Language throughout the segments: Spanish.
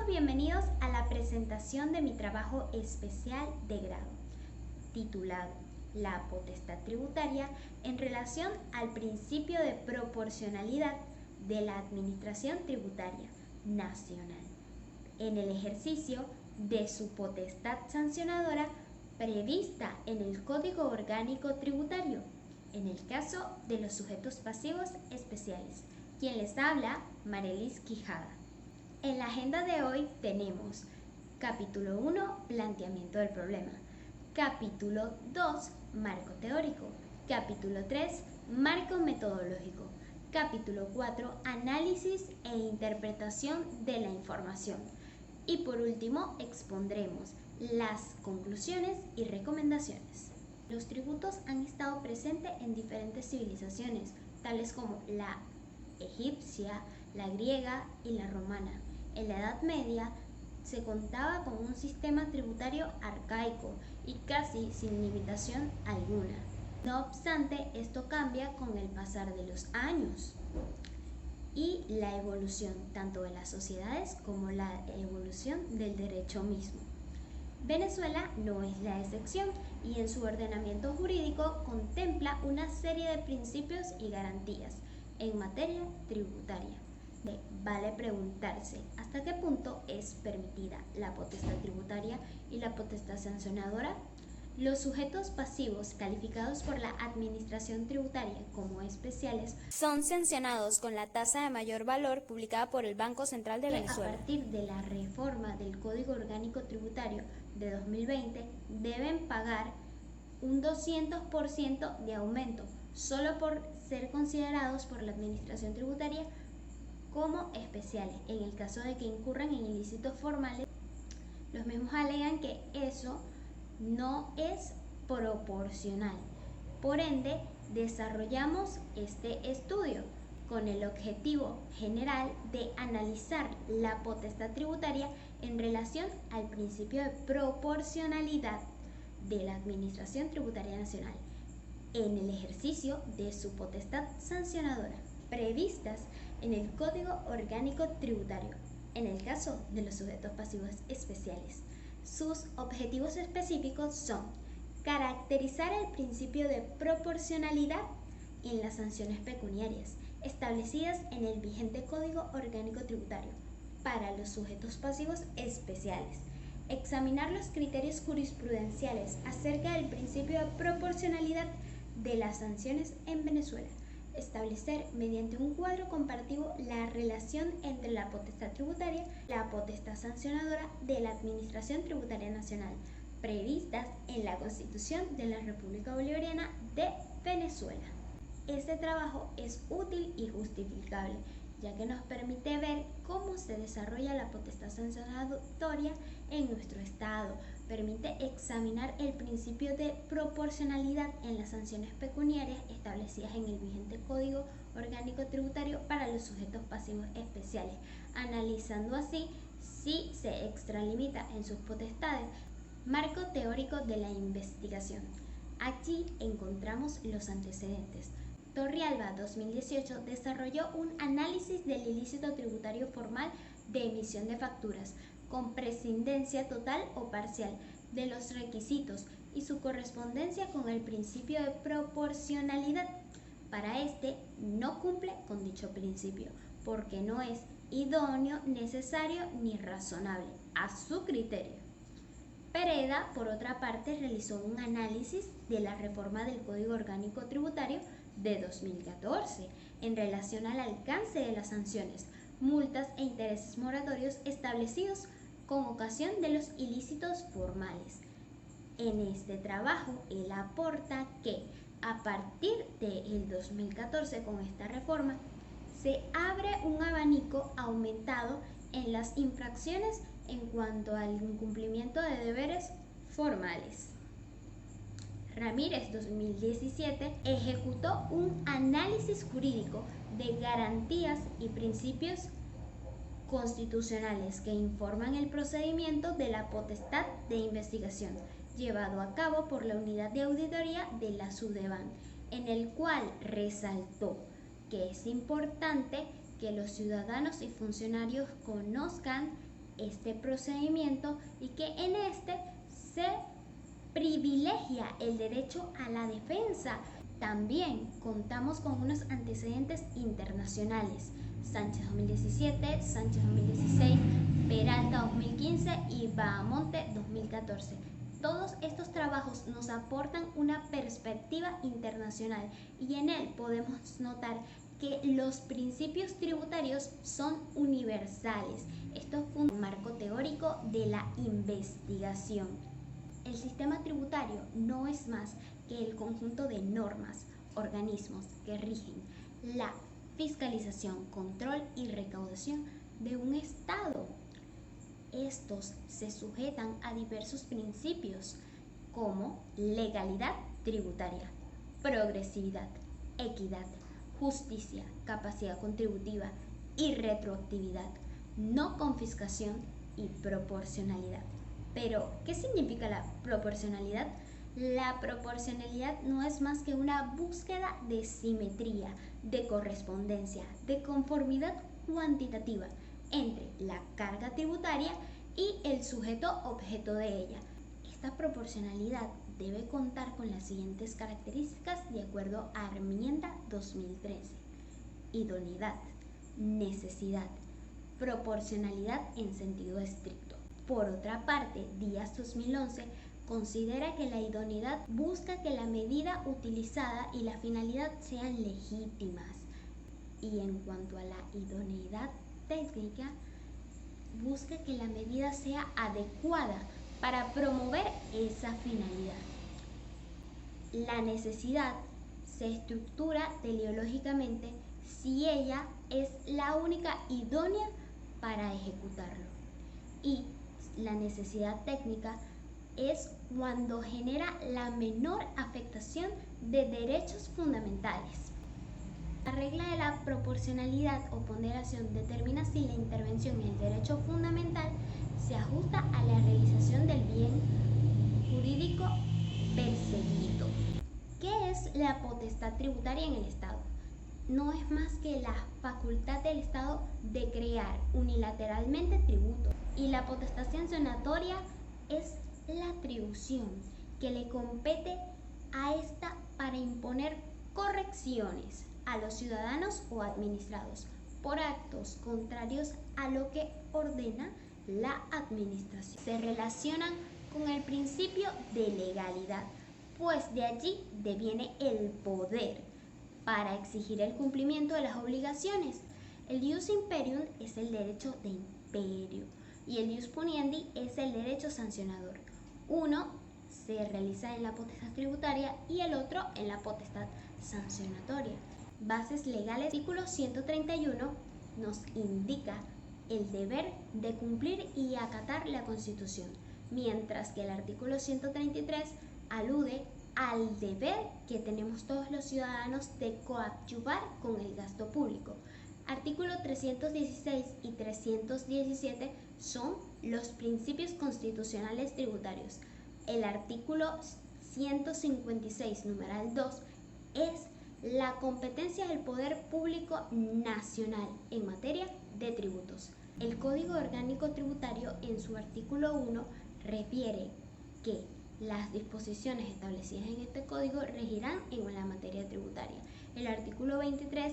Todos bienvenidos a la presentación de mi trabajo especial de grado, titulado La potestad tributaria en relación al principio de proporcionalidad de la Administración Tributaria Nacional, en el ejercicio de su potestad sancionadora prevista en el Código Orgánico Tributario, en el caso de los sujetos pasivos especiales. Quien les habla, Marelis Quijada. En la agenda de hoy tenemos capítulo 1, planteamiento del problema, capítulo 2, marco teórico, capítulo 3, marco metodológico, capítulo 4, análisis e interpretación de la información. Y por último, expondremos las conclusiones y recomendaciones. Los tributos han estado presentes en diferentes civilizaciones, tales como la egipcia, la griega y la romana. En la Edad Media se contaba con un sistema tributario arcaico y casi sin limitación alguna. No obstante, esto cambia con el pasar de los años y la evolución tanto de las sociedades como la evolución del derecho mismo. Venezuela no es la excepción y en su ordenamiento jurídico contempla una serie de principios y garantías en materia tributaria. Vale preguntarse hasta qué punto es permitida la potestad tributaria y la potestad sancionadora. Los sujetos pasivos calificados por la Administración Tributaria como especiales son sancionados con la tasa de mayor valor publicada por el Banco Central de Venezuela. A partir de la reforma del Código Orgánico Tributario de 2020 deben pagar un 200% de aumento solo por ser considerados por la Administración Tributaria como especiales. En el caso de que incurran en ilícitos formales, los mismos alegan que eso no es proporcional. Por ende, desarrollamos este estudio con el objetivo general de analizar la potestad tributaria en relación al principio de proporcionalidad de la Administración Tributaria Nacional en el ejercicio de su potestad sancionadora previstas en el Código Orgánico Tributario, en el caso de los sujetos pasivos especiales. Sus objetivos específicos son caracterizar el principio de proporcionalidad en las sanciones pecuniarias establecidas en el vigente Código Orgánico Tributario para los sujetos pasivos especiales, examinar los criterios jurisprudenciales acerca del principio de proporcionalidad de las sanciones en Venezuela, establecer mediante un cuadro comparativo la relación entre la potestad tributaria y la potestad sancionadora de la Administración Tributaria Nacional previstas en la Constitución de la República Bolivariana de Venezuela. Este trabajo es útil y justificable, ya que nos permite ver cómo se desarrolla la potestad sancionadora en nuestro Estado, permite examinar el principio de proporcionalidad en las sanciones pecuniarias establecidas en el vigente Código Orgánico Tributario para los sujetos pasivos especiales, analizando así si se extralimita en sus potestades. Marco teórico de la investigación. Aquí encontramos los antecedentes. Torrealba 2018 desarrolló un análisis del ilícito tributario formal de emisión de facturas con prescindencia total o parcial de los requisitos y su correspondencia con el principio de proporcionalidad. Para este no cumple con dicho principio porque no es idóneo, necesario ni razonable a su criterio. Pereda, por otra parte, realizó un análisis de la reforma del Código Orgánico Tributario de 2014 en relación al alcance de las sanciones, multas e intereses moratorios establecidos con ocasión de los ilícitos formales. En este trabajo, él aporta que a partir del 2014, con esta reforma, se abre un abanico aumentado en las infracciones en cuanto al incumplimiento de deberes formales. Ramírez 2017 ejecutó un análisis jurídico de garantías y principios constitucionales que informan el procedimiento de la potestad de investigación llevado a cabo por la Unidad de Auditoría de la SUDEBAN, en el cual resaltó que es importante que los ciudadanos y funcionarios conozcan este procedimiento y que en este se privilegia el derecho a la defensa. También contamos con unos antecedentes internacionales: Sánchez 2017, Sánchez 2016, Peralta 2015 y Bahamonte 2014. Todos estos trabajos nos aportan una perspectiva internacional y en él podemos notar que los principios tributarios son universales. Esto es un marco teórico de la investigación. El sistema tributario no es más que el conjunto de normas, organismos que rigen la fiscalización, control y recaudación de un Estado. Estos se sujetan a diversos principios como legalidad tributaria, progresividad, equidad, justicia, capacidad contributiva y retroactividad, no confiscación y proporcionalidad. Pero, ¿qué significa la proporcionalidad? La proporcionalidad no es más que una búsqueda de simetría, de correspondencia, de conformidad cuantitativa entre la carga tributaria y el sujeto objeto de ella. Esta proporcionalidad debe contar con las siguientes características de acuerdo a Enmienda 2013: idoneidad, necesidad, proporcionalidad en sentido estricto. Por otra parte, Díaz 2011 considera que la idoneidad busca que la medida utilizada y la finalidad sean legítimas. Y en cuanto a la idoneidad técnica, busca que la medida sea adecuada para promover esa finalidad. La necesidad se estructura teleológicamente si ella es la única idónea para ejecutarlo. Y la necesidad técnica es cuando genera la menor afectación de derechos fundamentales. La regla de la proporcionalidad o ponderación determina si la intervención en el derecho fundamental se ajusta a la realización del bien jurídico perseguido. ¿Qué es la potestad tributaria en el Estado? No es más que la facultad del Estado de crear unilateralmente tributos, y la potestad sancionatoria es la atribución que le compete a esta para imponer correcciones a los ciudadanos o administrados por actos contrarios a lo que ordena la administración. Se relacionan con el principio de legalidad, pues de allí deviene el poder para exigir el cumplimiento de las obligaciones. El ius imperium es el derecho de imperio y el ius puniendi es el derecho sancionador. Uno se realiza en la potestad tributaria y el otro en la potestad sancionatoria. Bases legales. El artículo 131 nos indica el deber de cumplir y acatar la Constitución, mientras que el artículo 133 alude al deber que tenemos todos los ciudadanos de coadyuvar con el gasto público. Artículo 316 y 317 son los principios constitucionales tributarios. El artículo 156, numeral 2, es la competencia del poder público nacional en materia de tributos. El Código Orgánico Tributario, en su artículo 1, refiere que las disposiciones establecidas en este código regirán en la materia tributaria. El artículo 23,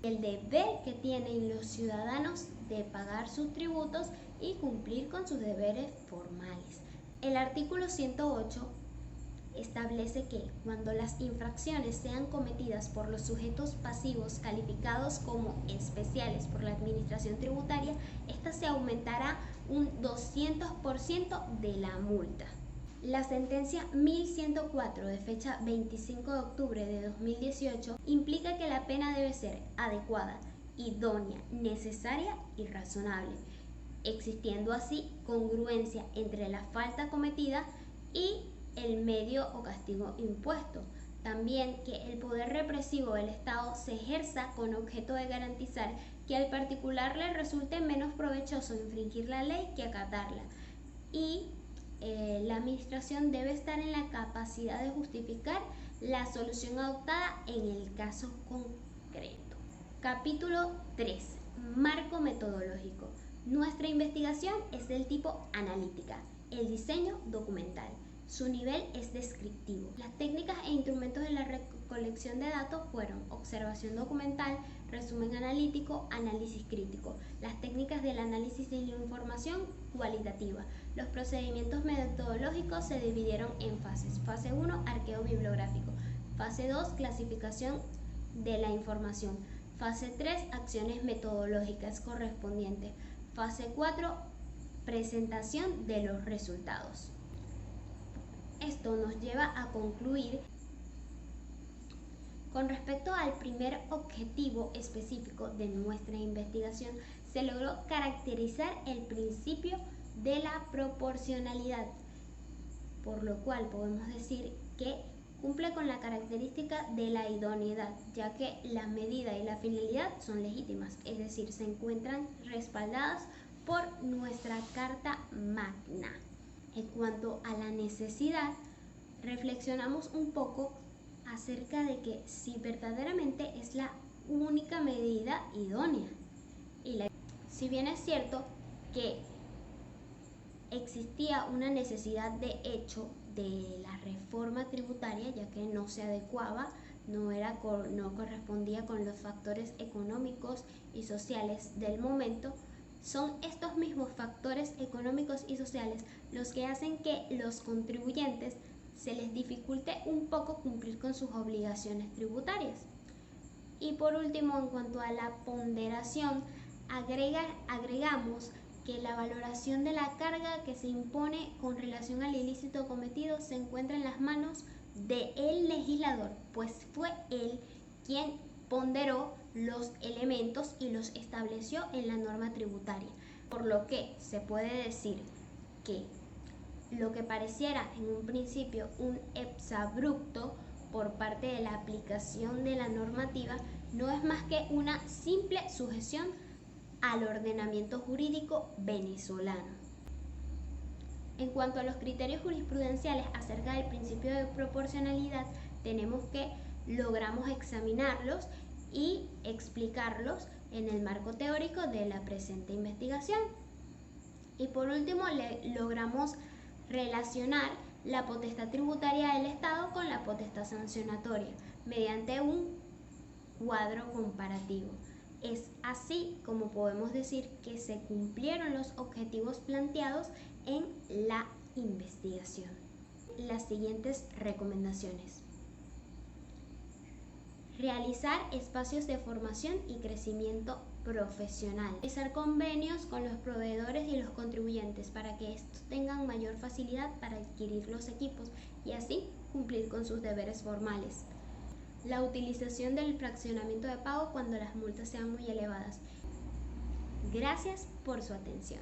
el deber que tienen los ciudadanos de pagar sus tributos y cumplir con sus deberes formales. El artículo 108 establece que cuando las infracciones sean cometidas por los sujetos pasivos calificados como especiales por la administración tributaria, esta se aumentará un 200% de la multa. La sentencia 1104 de fecha 25 de octubre de 2018 implica que la pena debe ser adecuada, idónea, necesaria y razonable, existiendo así congruencia entre la falta cometida y el medio o castigo impuesto. También que el poder represivo del Estado se ejerza con objeto de garantizar que al particular le resulte menos provechoso infringir la ley que acatarla, y la administración debe estar en la capacidad de justificar la solución adoptada en el caso concreto. Capítulo 3. Marco metodológico. Nuestra investigación es del tipo analítica, el diseño documental. Su nivel es descriptivo. Las técnicas e instrumentos de la recolección de datos fueron observación documental, resumen analítico, análisis crítico. Las técnicas del análisis de la información cualitativa. Los procedimientos metodológicos se dividieron en fases. Fase 1, arqueo bibliográfico. Fase 2, clasificación de la información. Fase 3, acciones metodológicas correspondientes. Fase 4, presentación de los resultados. Esto nos lleva a concluir con respecto al primer objetivo específico de nuestra investigación. Se logró caracterizar el principio de la proporcionalidad, por lo cual podemos decir que cumple con la característica de la idoneidad, ya que la medida y la finalidad son legítimas, es decir, se encuentran respaldadas por nuestra Carta Magna. En cuanto a la necesidad, reflexionamos un poco acerca de que si verdaderamente es la única medida idónea. Si bien es cierto que existía una necesidad de hecho de la reforma tributaria, ya que no se adecuaba, no correspondía con los factores económicos y sociales del momento, son estos mismos factores económicos y sociales los que hacen que los contribuyentes se les dificulte un poco cumplir con sus obligaciones tributarias. Y por último, en cuanto a la ponderación, agregamos que la valoración de la carga que se impone con relación al ilícito cometido se encuentra en las manos del legislador, pues fue él quien ponderó los elementos y los estableció en la norma tributaria, por lo que se puede decir que lo que pareciera en un principio un exabrupto por parte de la aplicación de la normativa no es más que una simple sujeción al ordenamiento jurídico venezolano. En cuanto a los criterios jurisprudenciales acerca del principio de proporcionalidad, tenemos que logramos examinarlos y explicarlos en el marco teórico de la presente investigación. Y por último, logramos relacionar la potestad tributaria del Estado con la potestad sancionatoria mediante un cuadro comparativo. Es así como podemos decir que se cumplieron los objetivos planteados en la investigación. Las siguientes recomendaciones: realizar espacios de formación y crecimiento profesional, realizar convenios con los proveedores y los contribuyentes para que estos tengan mayor facilidad para adquirir los equipos y así cumplir con sus deberes formales. La utilización del fraccionamiento de pago cuando las multas sean muy elevadas. Gracias por su atención.